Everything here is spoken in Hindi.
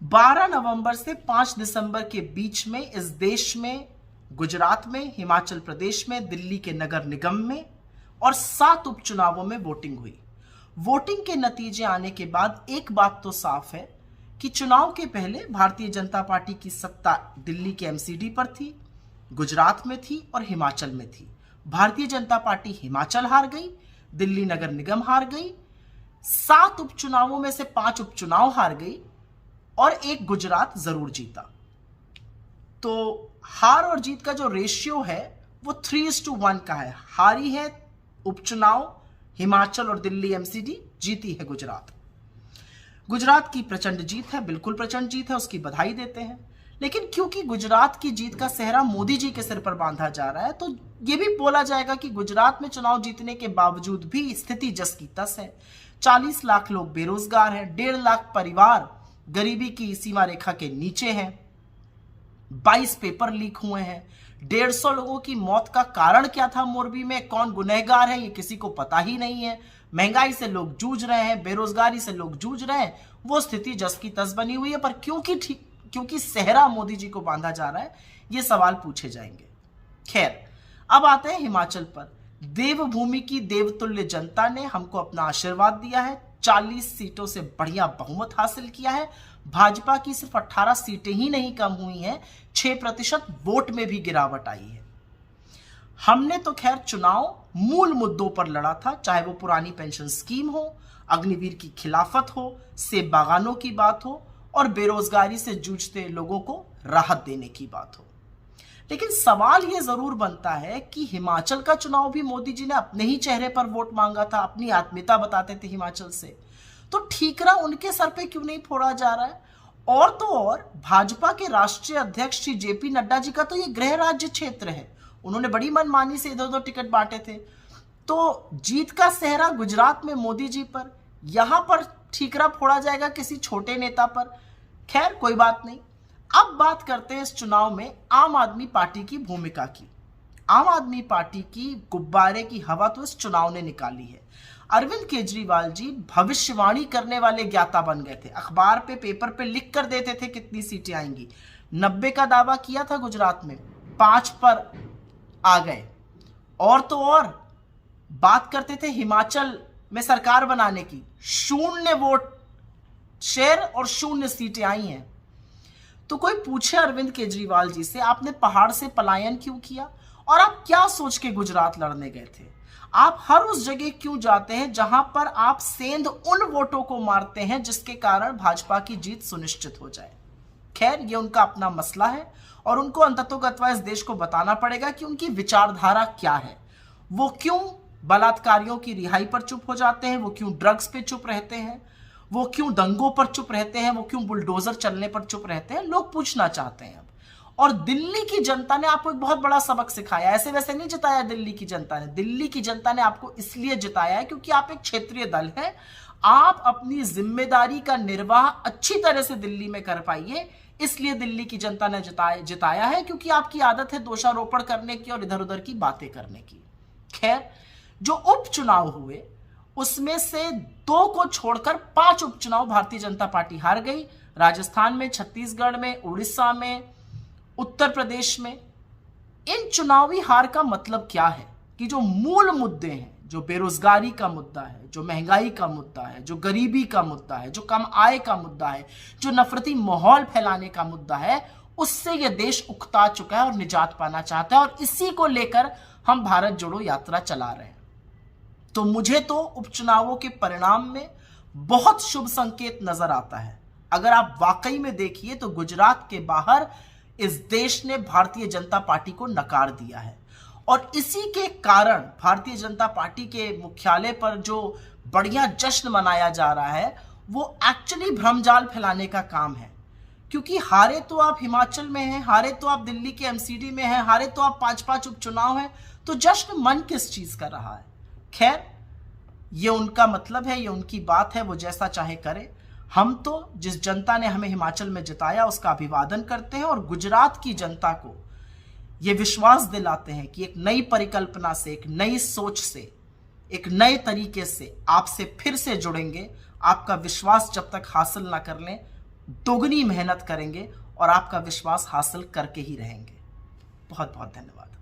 12 नवंबर से 5 दिसंबर के बीच में इस देश में, गुजरात में, हिमाचल प्रदेश में, दिल्ली के नगर निगम में और 7 उपचुनावों में वोटिंग हुई। वोटिंग के नतीजे आने के बाद एक बात तो साफ है कि चुनाव के पहले भारतीय जनता पार्टी की सत्ता दिल्ली के एमसीडी पर थी, गुजरात में थी और हिमाचल में थी। भारतीय जनता पार्टी हिमाचल हार गई, दिल्ली नगर निगम हार गई, 7 उपचुनावों में से 5 उपचुनाव हार गई और एक गुजरात जरूर जीता। तो हार और जीत का जो रेशियो है वो 3:1 का है। हारी है उपचुनाव हिमाचल और दिल्ली एमसीडी, जीती है गुजरात। गुजरात की प्रचंड जीत है, बिल्कुल प्रचंड जीत है, उसकी बधाई देते हैं। लेकिन क्योंकि गुजरात की जीत का सेहरा मोदी जी के सिर पर बांधा जा रहा है, तो यह भी बोला जाएगा कि गुजरात में चुनाव जीतने के बावजूद भी स्थिति जस की तस है। 40 लाख लोग बेरोजगार हैं, 1.5 लाख परिवार गरीबी की सीमा रेखा के नीचे हैं, 22 पेपर लीक हुए हैं, 150 लोगों की मौत का कारण क्या था मोरबी में, कौन गुनहगार है, ये किसी को पता ही नहीं है। महंगाई से लोग जूझ रहे हैं, बेरोजगारी से लोग जूझ रहे हैं, वो स्थिति जस की तस बनी हुई है। पर क्योंकि सेहरा मोदी जी को बांधा जा रहा है, ये सवाल पूछे जाएंगे। खैर, अब आते हैं हिमाचल पर। देवभूमि की देवतुल्य जनता ने हमको अपना आशीर्वाद दिया है, 40 सीटों से बढ़िया बहुमत हासिल किया है। भाजपा की सिर्फ 18 सीटें ही नहीं कम हुई हैं, 6% वोट में भी गिरावट आई है। हमने तो खैर चुनाव मूल मुद्दों पर लड़ा था, चाहे वो पुरानी पेंशन स्कीम हो, अग्निवीर की खिलाफत हो, सेब बागानों की बात हो और बेरोजगारी से जूझते लोगों को राहत देने की बात हो। लेकिन सवाल यह जरूर बनता है कि हिमाचल का चुनाव भी मोदी जी ने अपने ही चेहरे पर वोट मांगा था, अपनी आत्मीयता बताते थे हिमाचल से, तो ठीकरा उनके सर पे क्यों नहीं फोड़ा जा रहा है? और तो और भाजपा के राष्ट्रीय अध्यक्ष श्री जेपी नड्डा जी का तो ये गृह राज्य क्षेत्र है, उन्होंने बड़ी मनमानी से इधर उधर टिकट बांटे थे। तो जीत का सेहरा गुजरात में मोदी जी पर, यहां पर ठीकरा फोड़ा जाएगा किसी छोटे नेता पर। खैर, कोई बात नहीं। अब बात करते हैं इस चुनाव में आम आदमी पार्टी की भूमिका की। आम आदमी पार्टी की गुब्बारे की हवा तो इस चुनाव ने निकाली है। अरविंद केजरीवाल जी भविष्यवाणी करने वाले ज्ञाता बन गए थे, अखबार पे, पेपर पे लिख कर देते थे कितनी सीटें आएंगी। 90 का दावा किया था गुजरात में, 5 पर आ गए। और तो और बात करते थे हिमाचल में सरकार बनाने की, 0 वोट शेयर और 0 सीटें आई हैं। तो कोई पूछे अरविंद केजरीवाल जी से, आपने पहाड़ से पलायन क्यों किया और आप क्या सोच के गुजरात लड़ने गए थे? आप हर उस जगह क्यों जाते हैं जहां पर आप सेंध उन वोटों को मारते हैं जिसके कारण भाजपा की जीत सुनिश्चित हो जाए? खैर, ये उनका अपना मसला है और उनको अंततोगत्वा इस देश को बताना पड़ेगा कि उनकी विचारधारा क्या है। वो क्यों बलात्कारियों की रिहाई पर चुप हो जाते हैं, वो क्यों ड्रग्स पे चुप रहते हैं, वो क्यों दंगों पर चुप रहते हैं, वो क्यों बुलडोजर चलने पर चुप रहते हैं, लोग पूछना चाहते हैं। और दिल्ली की जनता ने आपको एक बहुत बड़ा सबक सिखाया। ऐसे वैसे नहीं जिताया दिल्ली की जनता ने, दिल्ली की जनता ने आपको इसलिए जिताया है क्योंकि आप एक क्षेत्रीय दल है, आप अपनी जिम्मेदारी का निर्वाह अच्छी तरह से दिल्ली में कर पाइए, इसलिए दिल्ली की जनता ने जिताया है, क्योंकि आपकी आदत है दोषारोपण करने की और इधर उधर की बातें करने की। खैर, जो उपचुनाव हुए उसमें से 2 को छोड़कर 5 उपचुनाव भारतीय जनता पार्टी हार गई। राजस्थान में, छत्तीसगढ़ में, उड़ीसा में, उत्तर प्रदेश में। इन चुनावी हार का मतलब क्या है कि जो मूल मुद्दे हैं, जो बेरोजगारी का मुद्दा है, जो महंगाई का मुद्दा है, जो गरीबी का मुद्दा है, जो कम आय का मुद्दा है, जो नफरती माहौल फैलाने का मुद्दा है, उससे यह देश उकता चुका है और निजात पाना चाहता है। और इसी को लेकर हम भारत जोड़ो यात्रा चला रहे हैं। तो मुझे तो उपचुनावों के परिणाम में बहुत शुभ संकेत नजर आता है। अगर आप वाकई में देखिए तो गुजरात के बाहर इस देश ने भारतीय जनता पार्टी को नकार दिया है और इसी के कारण भारतीय जनता पार्टी के मुख्यालय पर जो बढ़िया जश्न मनाया जा रहा है वो एक्चुअली भ्रमजाल फैलाने का काम है। क्योंकि हारे तो आप हिमाचल में हैं, हारे तो आप दिल्ली के एमसीडी में हैं, हारे तो आप 5-5 उपचुनाव हैं, तो जश्न मन किस चीज कर रहा है? खैर, ये उनका मतलब है, ये उनकी बात है, वो जैसा चाहे करे। हम तो जिस जनता ने हमें हिमाचल में जिताया उसका अभिवादन करते हैं और गुजरात की जनता को ये विश्वास दिलाते हैं कि एक नई परिकल्पना से, एक नई सोच से, एक नए तरीके से आपसे फिर से जुड़ेंगे। आपका विश्वास जब तक हासिल ना कर लें दोगुनी मेहनत करेंगे और आपका विश्वास हासिल करके ही रहेंगे। बहुत बहुत धन्यवाद।